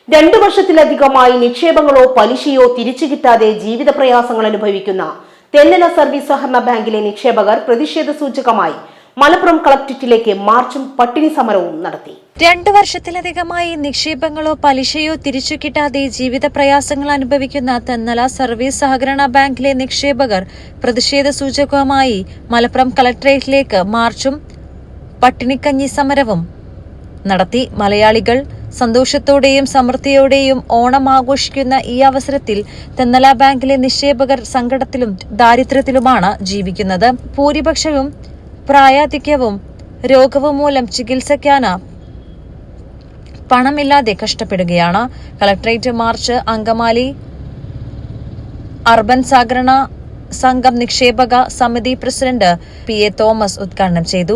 2 വർഷത്തിലധികമായി നിക്ഷേപങ്ങളോ പലിശയോ തിരിച്ചു കിട്ടാതെ ജീവിത പ്രയാസങ്ങൾ അനുഭവിക്കുന്ന തെന്നല സർവീസ് സഹകരണ ബാങ്കിലെ നിക്ഷേപകർ പ്രതിഷേധ സൂചകമായി മലപ്പുറം കളക്ടറേറ്റിലേക്ക് മാർച്ചും പട്ടിണി സമരവും നടത്തി. 2 വർഷത്തിലധികമായി നിക്ഷേപങ്ങളോ പലിശയോ തിരിച്ചു കിട്ടാതെ ജീവിത പ്രയാസങ്ങൾ അനുഭവിക്കുന്ന തെന്നല സർവീസ് സഹകരണ ബാങ്കിലെ നിക്ഷേപകർ പ്രതിഷേധ സൂചകമായി മലപ്പുറം കളക്ടറേറ്റിലേക്ക് മാർച്ചും പട്ടിണിക്കഞ്ഞി സമരവും നടത്തി. മലയാളികൾ സന്തോഷത്തോടെയും സമൃദ്ധിയോടെയും ഓണം ആഘോഷിക്കുന്ന ഈ അവസരത്തിൽ തെന്നല ബാങ്കിലെ നിക്ഷേപകർ സങ്കടത്തിലും ദാരിദ്ര്യത്തിലുമാണ് ജീവിക്കുന്നത്. ഭൂരിപക്ഷവും പ്രായാധിക്യവും രോഗവും മൂലം ചികിത്സിക്കാൻ പണമില്ലാതെ കഷ്ടപ്പെടുകയാണ്. കളക്ടറേറ്റ് മാർച്ച് അങ്കമാലി അർബൻ സഹകരണ സംഘം നിക്ഷേപക സമിതി പ്രസിഡന്റ് PA തോമസ് ഉദ്ഘാടനം ചെയ്തു.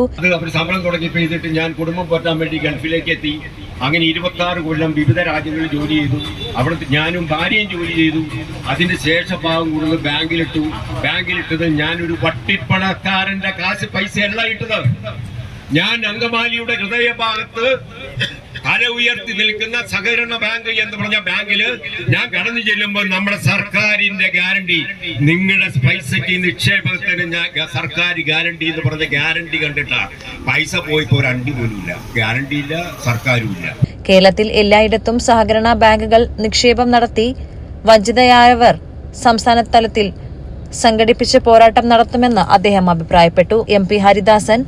ശമ്പളം തുടങ്ങി ചെയ്തിട്ട് ഞാൻ കുടുംബം പോറ്റാൻ വേണ്ടി ഗൾഫിലേക്ക് എത്തി. അങ്ങനെ 26 കൊല്ലം വിവിധ രാജ്യങ്ങളിൽ ജോലി ചെയ്തു. അവിടുത്തെ ഞാനും ഭാര്യയും ജോലി ചെയ്തു. അതിന് ശേഷം ഭാഗം കൂടുതൽ ബാങ്കിലിട്ടത് ഞാനൊരു വട്ടിപ്പണക്കാരന്റെ കാശ് പൈസയല്ല ഇട്ടത്. ഞാൻ അങ്കമാലിയുടെ ഹൃദയഭാഗത്ത് തല ഉയർത്തി നിൽക്കുന്ന സഹകരണ ബാങ്ക് എന്ന് പറഞ്ഞ ബാങ്കില് ഞാൻ കടന്നു ചെല്ലുമ്പോൾ നമ്മുടെ സർക്കാരിന്റെ ഗ്യാരണ്ടി, നിങ്ങളുടെ പൈസയ്ക്ക് നിക്ഷേപത്തിന് സർക്കാർ ഗ്യാരണ്ടി എന്ന് പറഞ്ഞ ഗ്യാരണ്ടി കണ്ടിട്ടാണ് പൈസ പോയിപ്പോ ഒരു അണ്ടി പോലും ഇല്ല, ഗ്യാരണ്ടി ഇല്ല, സർക്കാരും ഇല്ല. കേരളത്തിൽ എല്ലായിടത്തും സഹകരണ ബാങ്കുകൾ നിക്ഷേപം നടത്തി വഞ്ചിതയായവർ സംസ്ഥാന തലത്തിൽ സംഘടിപ്പിച്ച് പോരാട്ടം നടത്തുമെന്ന് അദ്ദേഹം അഭിപ്രായപ്പെട്ടു. MP Haridasan,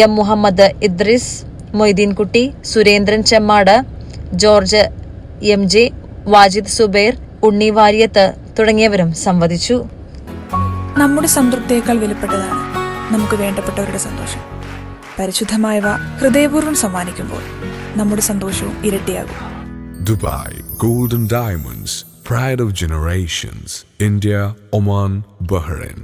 M Muhammad Idris, Moideenkutty, Surendran Chemmad, George MJ, Wajid Zubair, Unni Variyath തുടങ്ങിയവരും സംവദിച്ചു. നമ്മുടെ സംതൃപ്തിയേക്കാൾ വിലപ്പെട്ടതാണ് നമുക്ക് വേണ്ടപ്പെട്ടവരുടെ സന്തോഷം. പരിശുദ്ധമായവ ഹൃദയപൂർവ്വം സമ്മാനിക്കുമ്പോൾ നമ്മുടെ സന്തോഷവും ഇരട്ടിയാകും. Dubai Golden Diamonds, Pride of Generations, India, Oman, Bahrain.